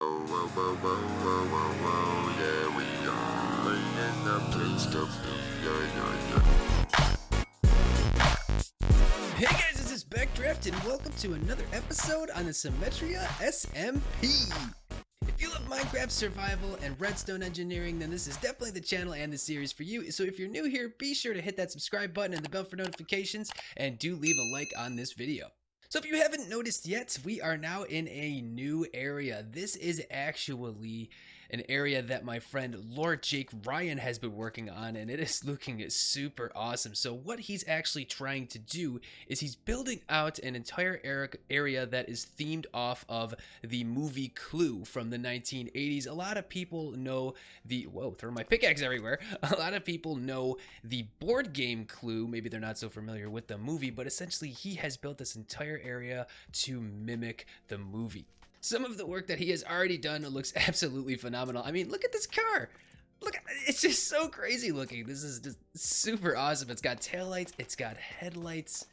Yeah, we are laying up good stuff. Yeah. Hey guys, this is Backdraft, and welcome to another episode on the Symmetria SMP. If you love Minecraft survival and redstone engineering, then this is definitely the channel and the series for you. So if you're new here, be sure to hit that subscribe button and the bell for notifications, and do leave a like on this video. So if you haven't noticed yet, we are now in a new area. This is actually an area that my friend Lord Jake Ryan has been working on, and it is looking super awesome. So what he's actually trying to do is he's building out an entire area that is themed off of the movie Clue from the 1980s. A lot of people know the, whoa, throw my pickaxe everywhere. A lot of people know the board game Clue. Maybe they're not so familiar with the movie, but essentially he has built this entire area to mimic the movie. Some of the work that he has already done looks absolutely phenomenal. I mean, look at this car. Look, it's just so crazy looking. This is just super awesome. It's got taillights, it's got headlights.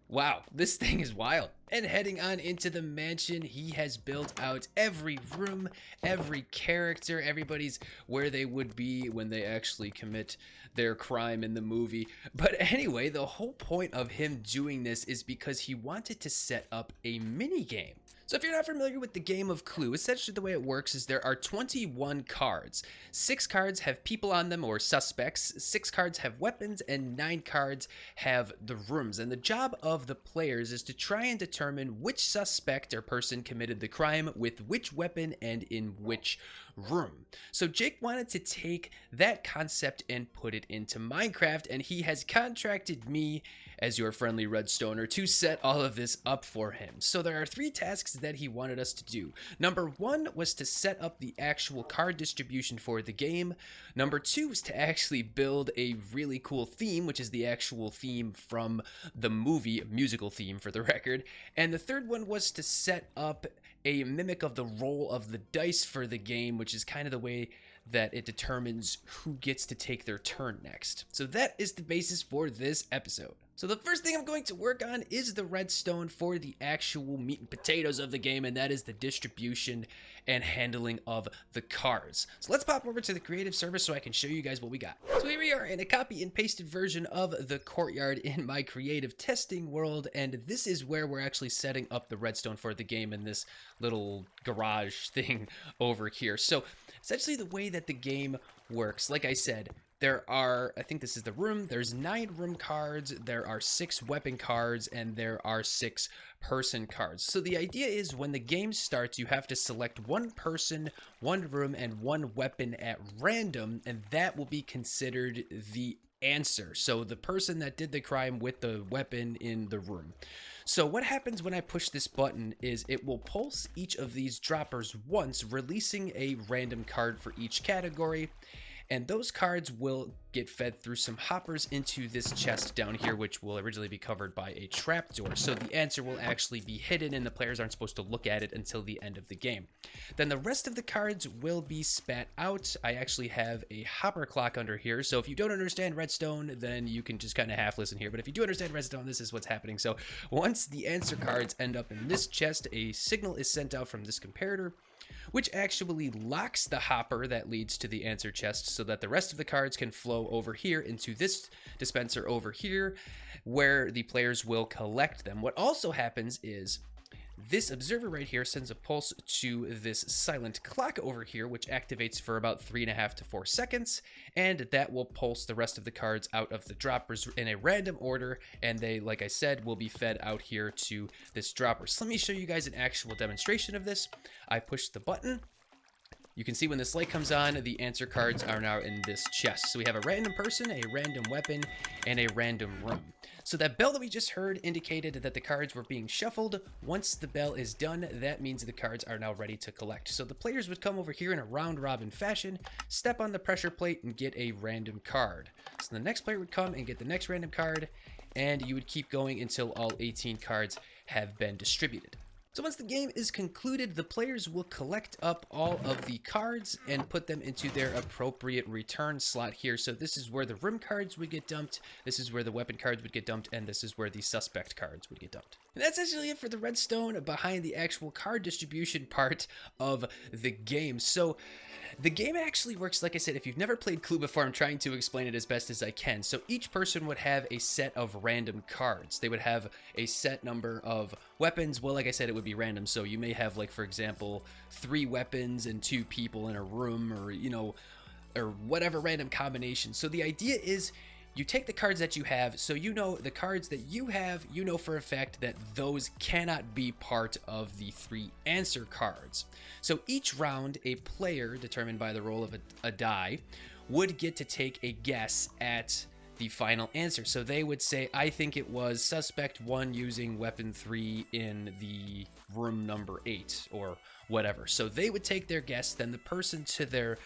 Wow, this thing is wild. And heading on into the mansion, he has built out every room, every character, everybody's where they would be when they actually commit their crime in the movie. But anyway, the whole point of him doing this is because he wanted to set up a mini game. So if you're not familiar with the game of Clue, essentially the way it works is there are 21 cards. 6 cards have people on them or suspects, 6 cards have weapons, and 9 cards have the rooms. And the job of the players is to try and determine which suspect or person committed the crime with which weapon and in which room. So Jake wanted to take that concept and put it into Minecraft, and he has contracted me as your friendly redstoner to set all of this up for him. So there are 3 tasks that he wanted us to do. Number 1 was to set up the actual card distribution for the game. Number 2 is to actually build a really cool theme, which is the actual theme from the movie, musical theme for the record. And the third one was to set up a mimic of the roll of the dice for the game, which is kind of the way that it determines who gets to take their turn next. So that is the basis for this episode. So the first thing I'm going to work on is the redstone for the actual meat and potatoes of the game, and that is the distribution and handling of the cards. So let's pop over to the creative server so I can show you guys what we got. So here we are in a copy and pasted version of the courtyard in my creative testing world, and this is where we're actually setting up the redstone for the game in this little garage thing over here. So essentially the way that the game works, like I said, there are, I think this is the room, there's 9 room cards, there are 6 weapon cards, and there are 6 person cards. So the idea is when the game starts, you have to select 1 person, 1 room, and 1 weapon at random, and that will be considered the answer. So the person that did the crime with the weapon in the room. So what happens when I push this button is it will pulse each of these droppers once, releasing a random card for each category. And those cards will get fed through some hoppers into this chest down here, which will originally be covered by a trapdoor. So the answer will actually be hidden and the players aren't supposed to look at it until the end of the game. Then the rest of the cards will be spat out. I actually have a hopper clock under here. So if you don't understand redstone, then you can just kind of half listen here. But if you do understand redstone, this is what's happening. So once the answer cards end up in this chest, a signal is sent out from this comparator, which actually locks the hopper that leads to the answer chest so that the rest of the cards can flow over here into this dispenser over here where the players will collect them. What also happens is this observer right here sends a pulse to this silent clock over here, which activates for about 3.5 to 4 seconds, and that will pulse the rest of the cards out of the droppers in a random order, and they, like I said, will be fed out here to this dropper. So let me show you guys an actual demonstration of this. I push the button. You can see when this light comes on, the answer cards are now in this chest. So we have a random person, a random weapon, and a random room. So that bell that we just heard indicated that the cards were being shuffled. Once the bell is done, that means the cards are now ready to collect. So the players would come over here in a round robin fashion, step on the pressure plate, and get a random card. So the next player would come and get the next random card, and you would keep going until all 18 cards have been distributed. So once the game is concluded, the players will collect up all of the cards and put them into their appropriate return slot here. So this is where the room cards would get dumped, this is where the weapon cards would get dumped, and this is where the suspect cards would get dumped. And that's actually it for the redstone behind the actual card distribution part of the game. So the game actually works, like I said, if you've never played Clue before, I'm trying to explain it as best as I can. So each person would have a set of random cards. They would have a set number of weapons. Well, like I said, it would be random. So you may have, like, for example, 3 weapons and 2 people in a room, or, you know, or whatever random combination. So the idea is you take the cards that you have, so you know the cards that you have, you know for a fact that those cannot be part of the 3 answer cards. So each round, a player, determined by the roll of a die, would get to take a guess at the final answer. So they would say, I think it was suspect 1 using weapon 3 in the room number 8, or whatever. So they would take their guess, then the person to their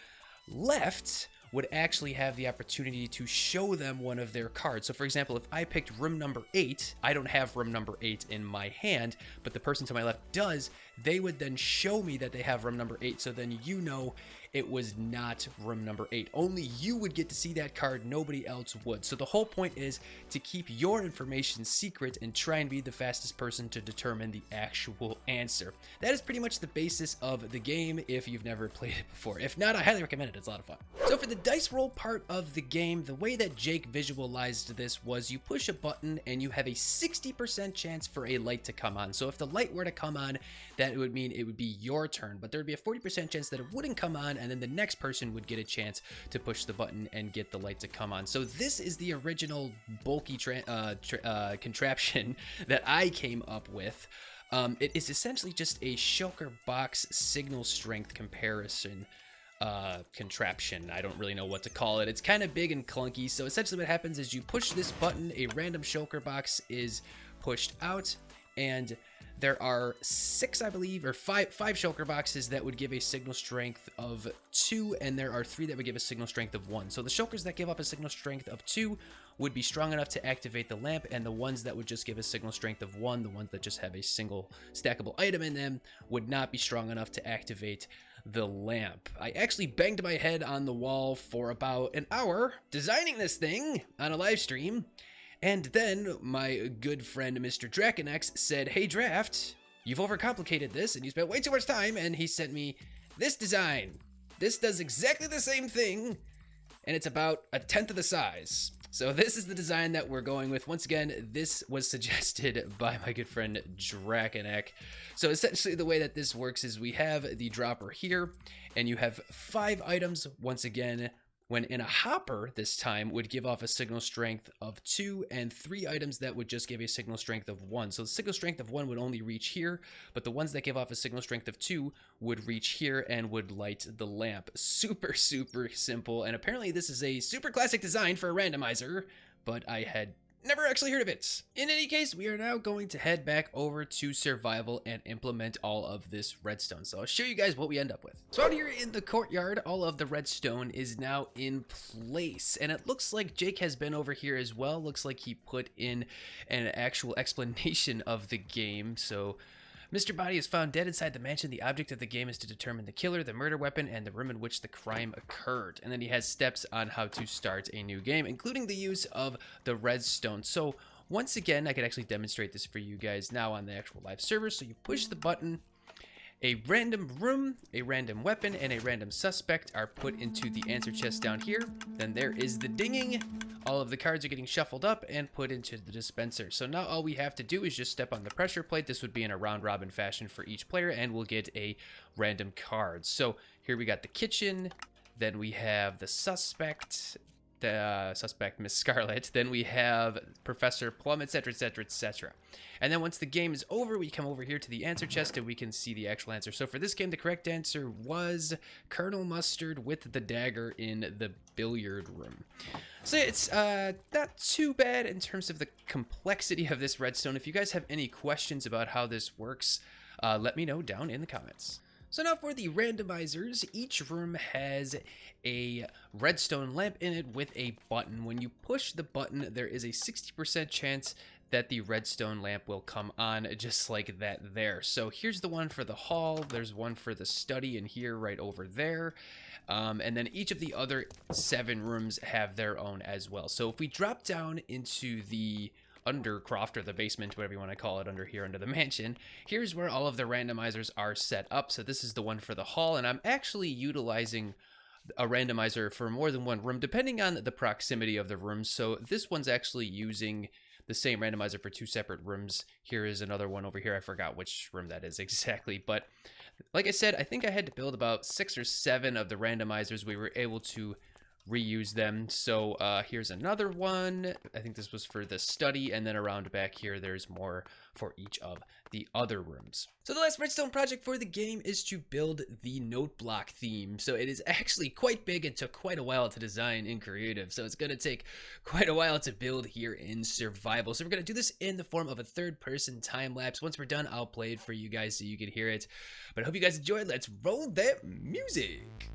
left would actually have the opportunity to show them one of their cards. So for example, if I picked room number 8, I don't have room number 8 in my hand, but the person to my left does. They would then show me that they have room number 8, so then you know it was not room number 8. Only you would get to see that card, nobody else would. So the whole point is to keep your information secret and try and be the fastest person to determine the actual answer. That is pretty much the basis of the game if you've never played it before. If not, I highly recommend it, it's a lot of fun. So for the dice roll part of the game, the way that Jake visualized this was you push a button and you have a 60% chance for a light to come on. So if the light were to come on, that would mean it would be your turn, but there would be a 40% chance that it wouldn't come on, and then the next person would get a chance to push the button and get the light to come on. So this is the original bulky contraption that I came up with. It is essentially just a shulker box signal strength comparison contraption. I don't really know what to call it. It's kind of big and clunky. So essentially what happens is you push this button, a random shulker box is pushed out, and there are 6, I believe, or 5 shulker boxes that would give a signal strength of 2, and there are 3 that would give a signal strength of 1. So the shulkers that give off a signal strength of 2 would be strong enough to activate the lamp, and the ones that would just give a signal strength of 1, the ones that just have a single stackable item in them, would not be strong enough to activate the lamp. I actually banged my head on the wall for about an hour designing this thing on a live stream. And then my good friend Mr. Draconex said, hey Draft, you've overcomplicated this and you spent way too much time, and he sent me this design. This does exactly the same thing, and it's about 1/10 of the size. So this is the design that we're going with. Once again, this was suggested by my good friend Draconex. So essentially the way that this works is we have the dropper here, and you have 5 items. Once again, when in a hopper this time would give off a signal strength of 2, and 3 items that would just give a signal strength of 1. So the signal strength of 1 would only reach here, but the ones that give off a signal strength of 2 would reach here and would light the lamp. Super, super simple, and apparently this is a super classic design for a randomizer, but I had never actually heard of it. In any case, we are now going to head back over to survival and implement all of this redstone. So I'll show you guys what we end up with. So out here in the courtyard, all of the redstone is now in place, and it looks like Jake has been over here as well. Looks like he put in an actual explanation of the game. So Mr. Body is found dead inside the mansion. The object of the game is to determine the killer, the murder weapon, and the room in which the crime occurred. And then he has steps on how to start a new game, including the use of the redstone. So once again, I could actually demonstrate this for you guys now on the actual live server. So you push the button, a random room, a random weapon, and a random suspect are put into the answer chest down here. Then there is the dinging. All of the cards are getting shuffled up and put into the dispenser. So now all we have to do is just step on the pressure plate. This would be in a round robin fashion for each player, and we'll get a random card. So here we got the kitchen, then we have the suspect, Miss Scarlet, then we have Professor Plum, etc, etc, etc. And then once the game is over, we come over here to the answer chest and we can see the actual answer. So for this game, the correct answer was Colonel Mustard with the dagger in the billiard room. So it's not too bad in terms of the complexity of this redstone. If you guys have any questions about how this works, let me know down in the comments. So now for the randomizers, each room has a redstone lamp in it with a button. When you push the button, there is a 60% chance that the redstone lamp will come on just like that there. So here's the one for the hall, there's one for the study, and here right over there. And then each of the other 7 rooms have their own as well. So if we drop down into the undercroft, or the basement, whatever you want to call it, under here under the mansion, here's where all of the randomizers are set up. So this is the one for the hall, and I'm actually utilizing a randomizer for more than one room depending on the proximity of the rooms. So this one's actually using the same randomizer for 2 separate rooms. Here is another one over here. I forgot which room that is exactly, but like I said, I think I had to build about 6 or 7 of the randomizers. We were able to reuse them. So here's another one. I think this was for the study, and then around back here there's more for each of the other rooms. So the last redstone project for the game is to build the note block theme. So it is actually quite big and took quite a while to design in creative, so it's going to take quite a while to build here in survival. So we're going to do this in the form of a 3rd-person time lapse. Once we're done, I'll play it for you guys so you can hear it, but I hope you guys enjoyed. Let's roll that music.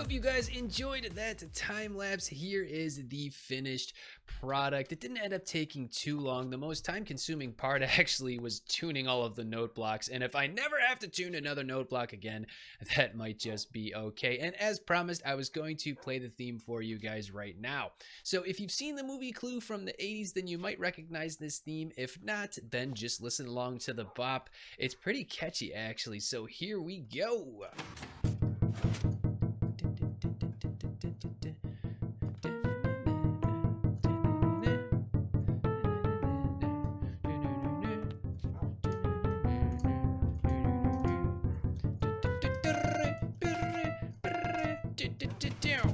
You guys enjoyed that time lapse. Here is the finished product. It didn't end up taking too long. The most time consuming part actually was tuning all of the note blocks, and if I never have to tune another note block again, that might just be okay. And as promised, I was going to play the theme for you guys right now. So if you've seen the movie Clue from the 80s, then you might recognize this theme. If not, then just listen along to the bop. It's pretty catchy actually, so here we go.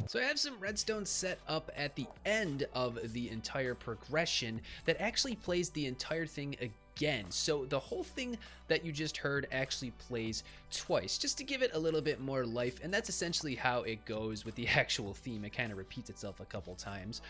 So I have some redstone set up at the end of the entire progression that actually plays the entire thing again. So the whole thing that you just heard actually plays twice, just to give it a little bit more life, and that's essentially how it goes with the actual theme. It kind of repeats itself a couple times.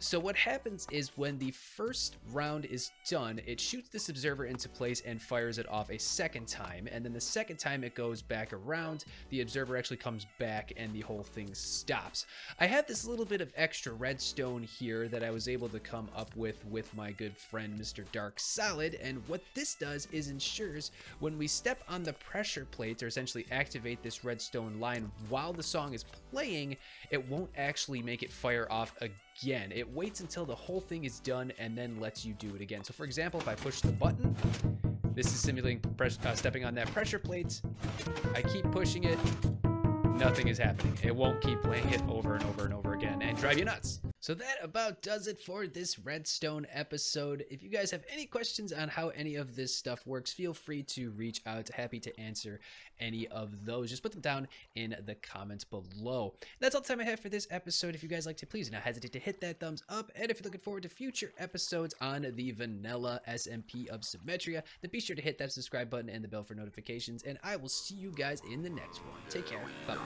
So what happens is when the first round is done, it shoots this observer into place and fires it off a second time, and then the second time it goes back around, the observer actually comes back and the whole thing stops. I have this little bit of extra redstone here that I was able to come up with my good friend Mr. Dark Solid, and what this does is ensures when we step on the pressure plate, or essentially activate this redstone line while the song is playing, it won't actually make it fire off again. It waits until the whole thing is done and then lets you do it again. So for example, if I push the button, this is simulating stepping on that pressure plate. I keep pushing it, nothing is happening. It won't keep playing it over and over and over again and drive you nuts. So that about does it for this redstone episode. If you guys have any questions on how any of this stuff works, feel free to reach out. Happy to answer any of those. Just put them down in the comments below. That's all the time I have for this episode. If you guys liked it, please do not hesitate to hit that thumbs up. And if you're looking forward to future episodes on the vanilla SMP of Symmetria, then be sure to hit that subscribe button and the bell for notifications. And I will see you guys in the next one. Take care. Bye.